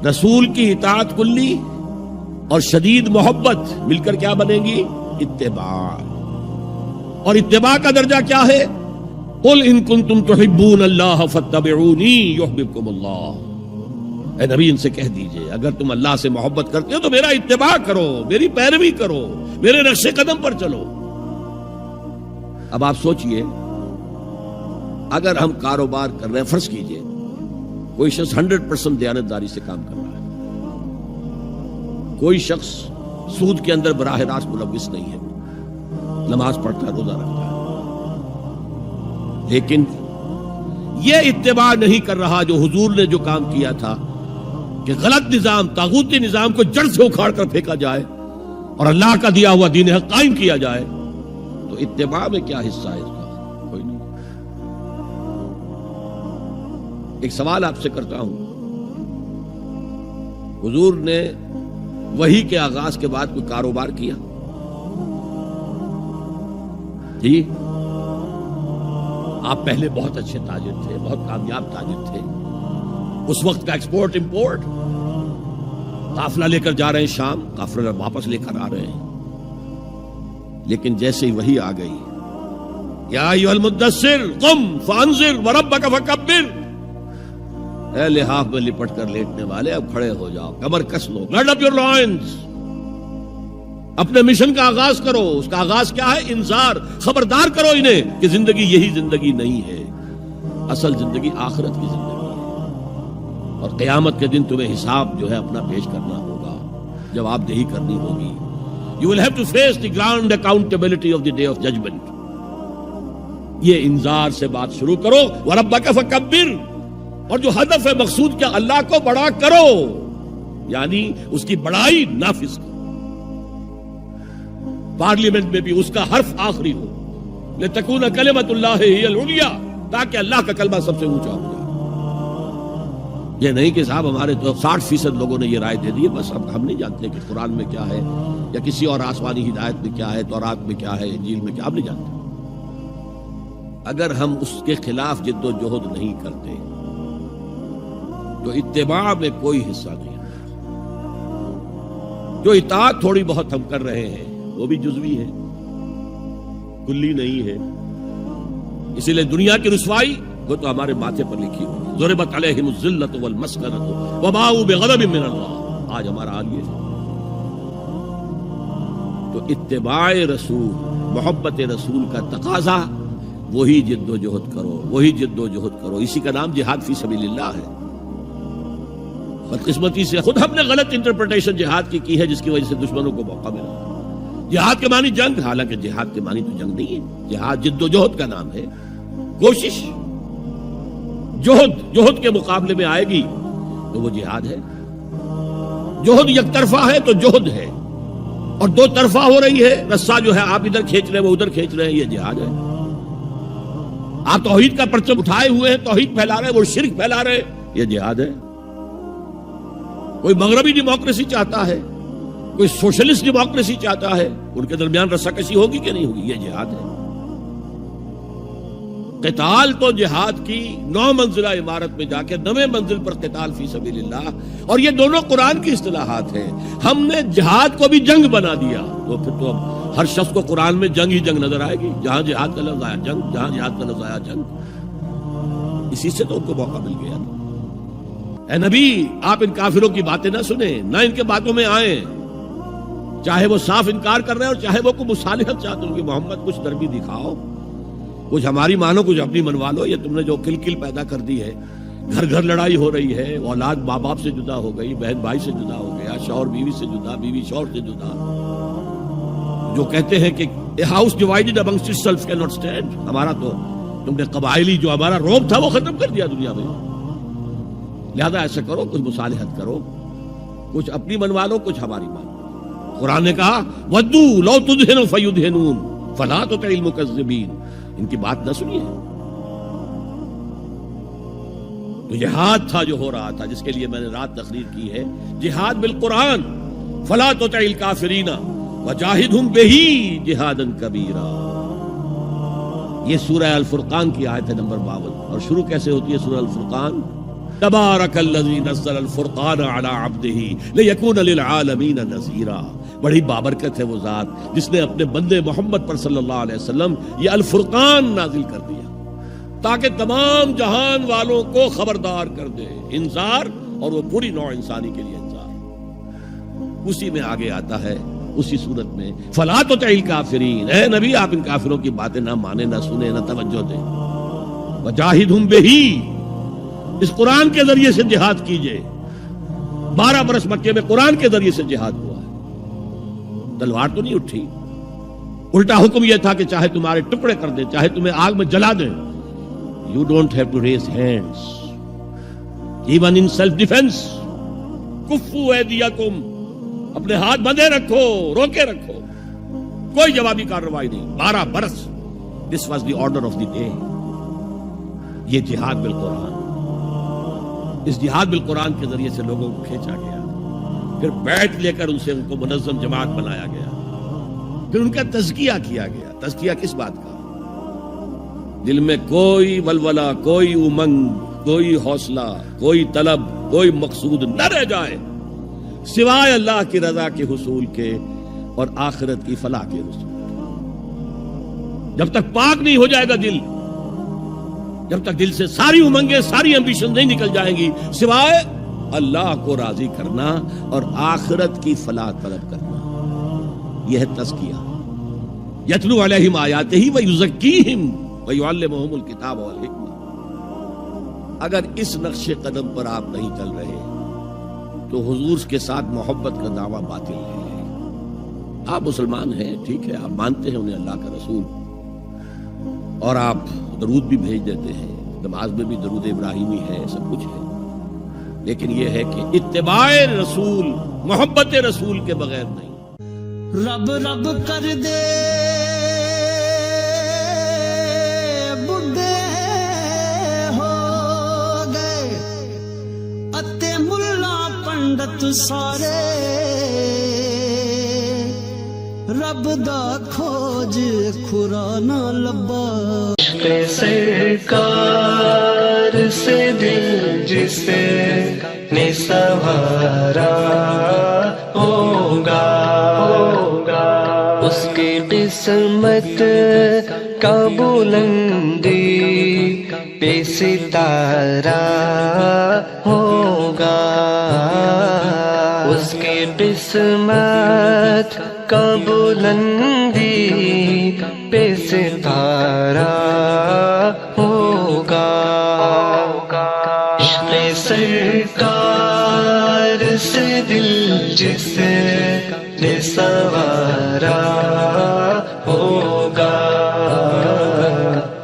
رسول کی اطاعت کلی اور شدید محبت مل کر کیا بنے گی؟ اتباع. اور اتباع کا درجہ کیا ہے؟ قل ان کنتم تحبون اللہ فاتبعونی یحببکم اللہ. اے نبی ان سے کہہ دیجئے اگر تم اللہ سے محبت کرتے ہو تو میرا اتباع کرو، میری پیروی کرو، میرے نقش قدم پر چلو. اب آپ سوچئے اگر ہم کاروبار کر رہے ہیں، فرض کیجئے کوئی شخص 100% دیانتداری سے کام کر رہا ہے، کوئی شخص سود کے اندر براہ راست ملوث نہیں ہے، نماز پڑھتا ہے، روزہ رکھتا ہے، لیکن یہ اتباع نہیں کر رہا جو حضور نے جو کام کیا تھا کہ غلط نظام، طاغوتی نظام کو جڑ سے اکھاڑ کر پھینکا جائے اور اللہ کا دیا ہوا دین حق قائم کیا جائے، تو اتباع میں کیا حصہ ہے اس کا؟ کوئی نہیں. ایک سوال آپ سے کرتا ہوں، حضور نے وحی کے آغاز کے بعد کوئی کاروبار کیا؟ جی آپ پہلے بہت اچھے تاجر تھے، بہت کامیاب تاجر تھے، اس وقت کا ایکسپورٹ امپورٹ، قافلہ لے کر جا رہے ہیں شام، قافلہ واپس لے کر آ رہے ہیں، لیکن جیسے ہی وحی آ گئی، یا ایھا المدثر قم فانذر وربک فکبر، اے لحاف میں لپٹ کر لیٹنے والے اب کھڑے ہو جاؤ، کمر کس لو، گارڈ اپ یور لائنز، اپنے مشن کا آغاز کرو. اس کا آغاز کیا ہے؟ انذار، خبردار کرو انہیں کہ زندگی یہی زندگی نہیں ہے، اصل زندگی آخرت کی زندگی ہے، اور قیامت کے دن تمہیں حساب جو ہے اپنا پیش کرنا ہوگا، جواب دہی کرنی ہوگی. You will have to face the grand accountability of the day of judgment. یہ انذار سے بات شروع کرو. وَرَبَّكَ فَكَبِّرْ، اور جو ہدف ہے مقصود کیا؟ اللہ کو بڑا کرو، یعنی اس کی بڑائی نافذ کرو. پارلیمنٹ میں بھی اس کا حرف آخری ہو، لِتَكُونَ كَلِمَةُ اللَّهِ هِيَ الْعُلْيَا، تاکہ اللہ کا کلمہ سب سے اونچا ہو جائے. یہ نہیں کہ صاحب ہمارے تو 60% لوگوں نے یہ رائے دے دی، بس اب ہم نہیں جانتے کہ قرآن میں کیا ہے یا کسی اور آسمانی ہدایت میں کیا ہے، تورات میں کیا ہے، انجیل میں کیا، ہم نہیں جانتے. اگر ہم اس کے خلاف جد و جہد نہیں کرتے تو اتباع میں کوئی حصہ نہیں. جو اطاعت تھوڑی بہت ہم کر رہے ہیں وہ بھی جزوی ہے، کلی نہیں ہے. اسی لیے دنیا کی رسوائی وہ تو ہمارے ماتھے پر لکھی ہوئی، ضربت علیہم الذلۃ والمسکنۃ وباؤوا بغضب من اللہ. آج ہمارا حال یہ ہے. تو اتباع رسول، محبت رسول کا تقاضا وہی جد و جہد کرو، وہی جد و جہد کرو. اسی کا نام جہاد فی سبیل اللہ ہے. بدقسمتی سے خود ہم نے غلط انٹرپریٹیشن جہاد کی ہے، جس کی وجہ سے دشمنوں کو موقع ملا. جہاد کے معنی جنگ، حالانکہ جہاد کے معنی تو جنگ نہیں ہے. جہاد جد و جہد کا نام ہے، کوشش. جہد کے مقابلے میں آئے گی تو وہ جہاد ہے. جہد یک طرفہ ہے تو جہد ہے، اور دو طرفہ ہو رہی ہے، رسہ جو ہے آپ ادھر کھینچ رہے ہیں وہ ادھر کھینچ رہے ہیں، یہ جہاد ہے. آپ توحید کا پرچم اٹھائے ہوئے ہیں، توحید پھیلا رہے ہیں، وہ شرک پھیلا رہے ہیں، یہ جہاد ہے. کوئی مغربی ڈیموکریسی چاہتا ہے، کوئی سوشلسٹ ڈیموکریسی چاہتا ہے، ان کے درمیان رسہ کشی ہوگی کہ نہیں ہوگی؟ یہ جہاد ہے. قتال تو جہاد کی 9 منزلہ عمارت میں جا کے 9ویں منزل پر قتال فی سبیل اللہ، اور یہ دونوں قرآن کی اصطلاحات ہیں. ہم نے جہاد کو بھی جنگ بنا دیا، تو پھر تو اب ہر شخص کو قرآن میں جنگ ہی جنگ نظر آئے گی. جہاں جہاد کا لفظ آیا جنگ، جہاں جہاد کا لفظ آیا جنگ. اسی سے تو ان کو موقع مل گیا. اے نبی آپ ان کافروں کی باتیں نہ سنیں، نہ ان کے باتوں میں آئیں، چاہے وہ صاف انکار کر رہے ہیں اور چاہے وہ کوئی مصالحت چاہتے ہیں کہ محمد کچھ نرمی دکھاؤ، کچھ ہماری مانو، کچھ اپنی منوا لو. یہ تم نے جو کل پیدا کر دی ہے، گھر گھر لڑائی ہو رہی ہے، اولاد ماں باپ سے جدا ہو گئی، بہن بھائی سے جدا ہو گیا، شوہر بیوی سے جدا، بیوی شوہر سے جدا. جو کہتے ہیں کہ a house divided amongst itself cannot stand. ہمارا تو تم نے قبائلی جو ہمارا روب تھا وہ ختم کر دیا دنیا میں. لہذا ایسا کرو، کچھ مصالحت کرو، کچھ اپنی منوا لو، کچھ ہماری مانو. قرآن نے کہا وَدُّوا لَوْ تُدْهِنُ فَيُدْهِنُونَ فَلَا تُطِعِ الْمُكَذِّبِينَ. ان کی بات نہ سنیے. تو جہاد تھا جو ہو رہا تھا، جس کے لیے میں نے رات تقریر کی ہے، جہاد بالقرآن. فَلَا تُطِعِ الْكَافِرِينَ وَجَاهِدْهُمْ بِهِ جِهَادًا كَبِيرًا. یہ سورہ الفرقان کی آیت ہے نمبر 52. اور شروع کیسے ہوتی ہے سورہ الفرقان؟ تبارکالذی نزل الفرقان علی عبدہ لیکون للعالمین نذیرا. بڑی بابرکت ہے وہ ذات جس نے اپنے بندے محمد پر صلی اللہ علیہ وسلم یہ الفرقان نازل کر دیا تاکہ تمام جہان والوں کو خبردار کر دے. انذار، اور وہ پوری نوع انسانی کے لیے انذار. اسی میں آگے آتا ہے اسی صورت میں فلا تطع الکافرین، اے نبی آپ ان کافروں کی باتیں نہ مانیں، نہ سنیں، نہ توجہ دیں. وجاہدہم بہ، اس قرآن کے ذریعے سے جہاد کیجئے. 12 برس مکے میں قرآن کے ذریعے سے جہاد ہوا ہے. تلوار تو نہیں اٹھی، الٹا حکم یہ تھا کہ چاہے تمہارے ٹکڑے کر دیں، چاہے تمہیں آگ میں جلا دیں. You don't have to raise hands even in self defense. کفو ایدیکم، اپنے ہاتھ بندھے رکھو، روکے رکھو، کوئی جوابی کارروائی نہیں. 12 برس. This was the order of the day. یہ جہاد بالقرآن، اس جہاد بالقرآن کے ذریعے سے لوگوں کو کھینچا گیا، پھر بیعت لے کر ان سے ان کو منظم جماعت بنایا گیا، پھر ان کا تزکیہ کیا گیا. تزکیہ کس بات کا؟ دل میں کوئی ولولہ، کوئی امنگ، کوئی حوصلہ، کوئی طلب، کوئی مقصود نہ رہ جائے سوائے اللہ کی رضا کے حصول کے اور آخرت کی فلاح کے حصول. جب تک پاک نہیں ہو جائے گا دل، جب تک دل سے ساری امنگیں، ساری ایمبیشن نہیں نکل جائیں گی سوائے اللہ کو راضی کرنا اور آخرت کی فلاح طلب کرنا، یہ ہے تزکیہ. یتلو علیہم آیاتہ ویزکیہم ویعلمہم الکتاب والحکمہ. اگر اس نقش قدم پر آپ نہیں چل رہے تو حضور کے ساتھ محبت کا دعویٰ باطل ہے. آپ مسلمان ہیں، ٹھیک ہے، آپ مانتے ہیں انہیں اللہ کا رسول، اور آپ درود بھی بھیج دیتے ہیں، نماز میں بھی درود ابراہیمی ہے، سب کچھ ہے، لیکن یہ ہے کہ اتباع رسول، محبت رسول کے بغیر نہیں. رب رب کر دے بڈھے ہو گئے اتے ملا پنڈت سارے، رب دا کھوج کھرا نہ لبا. سرکار سے دل جسے نے سنوارا ہوگا، اس کی قسمت کا بلندی پہ ستارہ ہوگا، اس کی قسمت کا بلندی پہ ستارہ ہوگا. عشق سرکار سے دل جس نے سنوارا